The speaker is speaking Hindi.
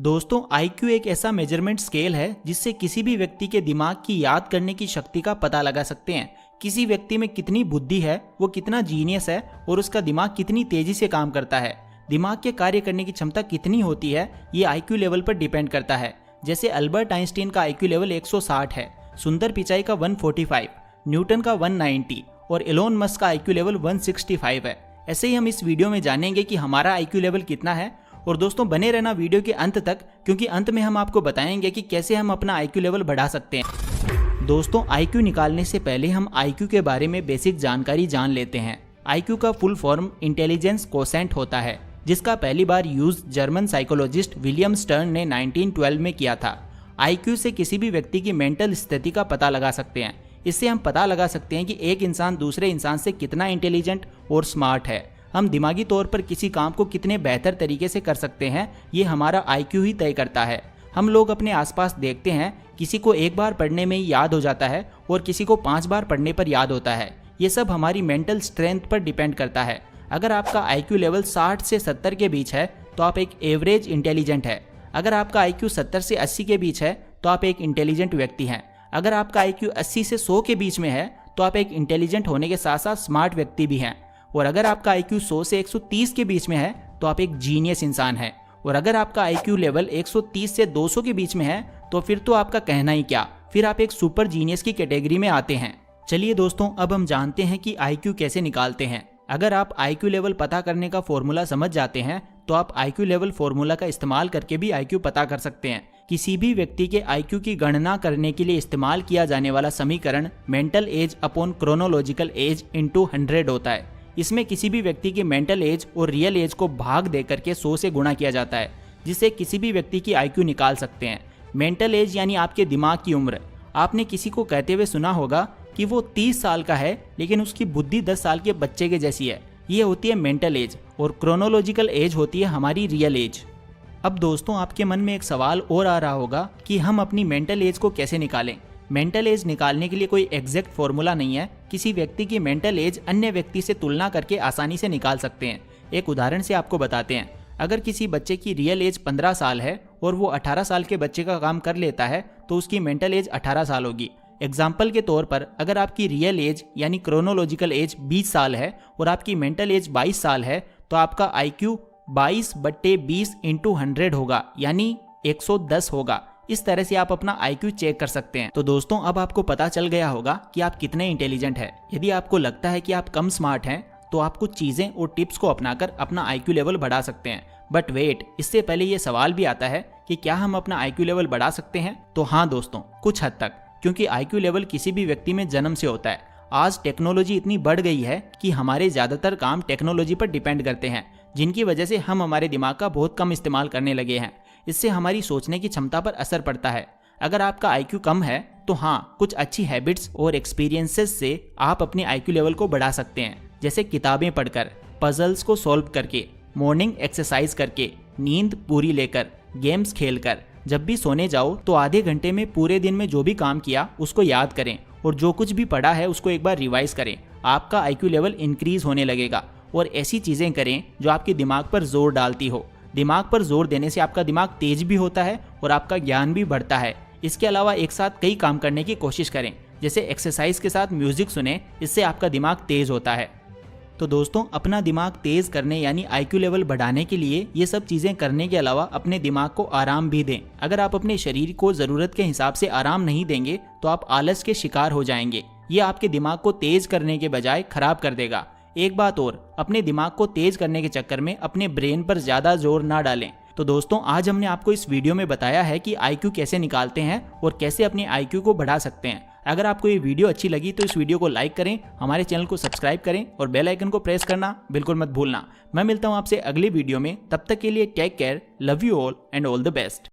दोस्तों IQ एक ऐसा मेजरमेंट स्केल है जिससे किसी भी व्यक्ति के दिमाग की याद करने की शक्ति का पता लगा सकते हैं। किसी व्यक्ति में कितनी बुद्धि है, वो कितना जीनियस है और उसका दिमाग कितनी तेजी से काम करता है। दिमाग के कार्य करने की क्षमता कितनी होती है ये IQ लेवल पर डिपेंड करता है। जैसे अल्बर्ट आइंस्टीन का IQ लेवल 160 है, सुंदर पिचाई का 145, न्यूटन का 190 और एलोन मस्क का IQ लेवल 165 है। ऐसे ही हम इस वीडियो में जानेंगे कि हमारा IQ लेवल कितना है। और दोस्तों बने रहना वीडियो के अंत तक, क्योंकि अंत में हम आपको बताएंगे कि कैसे हम अपना IQ लेवल बढ़ा सकते हैं। दोस्तों IQ निकालने से पहले हम IQ के बारे में बेसिक जानकारी जान लेते हैं। IQ का फुल फॉर्म इंटेलिजेंस कोसेंट होता है, जिसका पहली बार use German psychologist William Stern ने 1912 में किया था। IQ से किसी भी व्यक्ति की मेंटल स्थिति का पता लगा सकते हैं। इससे हम पता लगा सकते हैं कि एक इंसान दूसरे इंसान से कितना इंटेलिजेंट और स्मार्ट है। हम दिमागी तौर पर किसी काम को कितने बेहतर तरीके से कर सकते हैं, ये हमारा IQ ही तय करता है। हम लोग अपने आसपास देखते हैं, किसी को एक बार पढ़ने में ही याद हो जाता है और किसी को 5 बार पढ़ने पर याद होता है। ये सब हमारी मेंटल स्ट्रेंथ पर डिपेंड करता है। अगर आपका IQ लेवल 60 से 70 के बीच है तो आप एक एवरेज इंटेलिजेंट है। अगर आपका IQ 70 से 80 के बीच है तो आप एक इंटेलिजेंट व्यक्ति हैं। अगर आपका IQ 80 से 100 के बीच में है तो आप एक इंटेलिजेंट होने के साथ साथ स्मार्ट व्यक्ति भी हैं। और अगर आपका IQ 100 से 130 के बीच में है तो आप एक जीनियस इंसान है। और अगर आपका IQ लेवल 130 से 200 के बीच में है तो फिर तो आपका कहना ही क्या, फिर आप एक सुपर जीनियस की कैटेगरी में आते हैं। चलिए दोस्तों, अब हम जानते हैं कि IQ कैसे निकालते हैं। अगर आप IQ लेवल पता करने का फॉर्मूला समझ जाते हैं तो आप IQ लेवल फॉर्मूला का इस्तेमाल करके भी IQ पता कर सकते हैं। किसी भी व्यक्ति के IQ की गणना करने के लिए इस्तेमाल किया जाने वाला समीकरण mental as upon chronological age into 100 होता है। इसमें किसी भी व्यक्ति की मेंटल एज और रियल एज को भाग देकर के 100 से गुणा किया जाता है, जिससे किसी भी व्यक्ति की IQ निकाल सकते हैं। मेंटल एज यानी आपके दिमाग की उम्र। आपने किसी को कहते हुए सुना होगा कि वो 30 साल का है लेकिन उसकी बुद्धि 10 साल के बच्चे के जैसी है। ये होती है मेंटल एज। और क्रोनोलॉजिकल एज होती है हमारी रियल एज। अब दोस्तों आपके मन में एक सवाल और आ रहा होगा कि हम अपनी मेंटल एज को कैसे निकालें। मेंटल एज निकालने के लिए कोई एग्जैक्ट फॉर्मूला नहीं है। किसी व्यक्ति की मेंटल एज अन्य व्यक्ति से तुलना करके आसानी से निकाल सकते हैं। एक उदाहरण से आपको बताते हैं। अगर किसी बच्चे की रियल एज 15 साल है और वो 18 साल के बच्चे का काम कर लेता है तो उसकी मेंटल एज 18 साल होगी। एग्जाम्पल के तौर पर अगर आपकी रियल एज यानी क्रोनोलॉजिकल एज 20 साल है और आपकी मेंटल एज 22 साल है तो आपका IQ 22/20 इंटू 100 होगा, यानी 110 होगा। इस तरह से आप अपना IQ चेक कर सकते हैं। तो दोस्तों अब आपको पता चल गया होगा कि आप कितने इंटेलिजेंट हैं। यदि आपको लगता है कि आप कम स्मार्ट हैं तो आप कुछ चीजें और टिप्स को अपनाकर अपना IQ लेवल बढ़ा सकते हैं। बट वेट, इससे पहले ये सवाल भी आता है कि क्या हम अपना IQ लेवल बढ़ा सकते हैं? तो हाँ दोस्तों, कुछ हद तक, क्योंकि IQ लेवल किसी भी व्यक्ति में जन्म से होता है। आज टेक्नोलॉजी इतनी बढ़ गई है कि हमारे ज्यादातर काम टेक्नोलॉजी पर डिपेंड करते हैं, जिनकी वजह से हम हमारे दिमाग का बहुत कम इस्तेमाल करने लगे हैं। इससे हमारी सोचने की क्षमता पर असर पड़ता है। अगर आपका IQ कम है तो हाँ, कुछ अच्छी हैबिट्स और एक्सपीरियंसेस से आप अपने IQ लेवल को बढ़ा सकते हैं। जैसे किताबें पढ़कर, पजल्स को सॉल्व करके, मॉर्निंग एक्सरसाइज करके, नींद पूरी लेकर, गेम्स खेलकर। जब भी सोने जाओ तो आधे घंटे में पूरे दिन में जो भी काम किया उसको याद करें और जो कुछ भी पढ़ा है उसको एक बार रिवाइज करें। आपका IQ लेवल इंक्रीज होने लगेगा। और ऐसी चीजें करें जो आपके दिमाग पर जोर डालती हो। दिमाग पर जोर देने से आपका दिमाग तेज भी होता है और आपका ज्ञान भी बढ़ता है। इसके अलावा एक साथ कई काम करने की कोशिश करें, जैसे एक्सरसाइज के साथ म्यूजिक सुने, इससे आपका दिमाग तेज होता है। तो दोस्तों अपना दिमाग तेज करने यानी IQ लेवल बढ़ाने के लिए ये सब चीजें करने के अलावा अपने दिमाग को आराम भी दें। अगर आप अपने शरीर को जरूरत के हिसाब से आराम नहीं देंगे तो आप आलस के शिकार हो जाएंगे। ये आपके दिमाग को तेज करने के बजाय खराब कर देगा। एक बात और, अपने दिमाग को तेज करने के चक्कर में अपने ब्रेन पर ज्यादा जोर ना डालें। तो दोस्तों आज हमने आपको इस वीडियो में बताया है कि IQ कैसे निकालते हैं और कैसे अपने IQ को बढ़ा सकते हैं। अगर आपको ये वीडियो अच्छी लगी तो इस वीडियो को लाइक करें, हमारे चैनल को सब्सक्राइब करें और बेल आइकन को प्रेस करना बिल्कुल मत भूलना। मैं मिलता हूँ आपसे अगली वीडियो में। तब तक के लिए take care, love you all and all the best.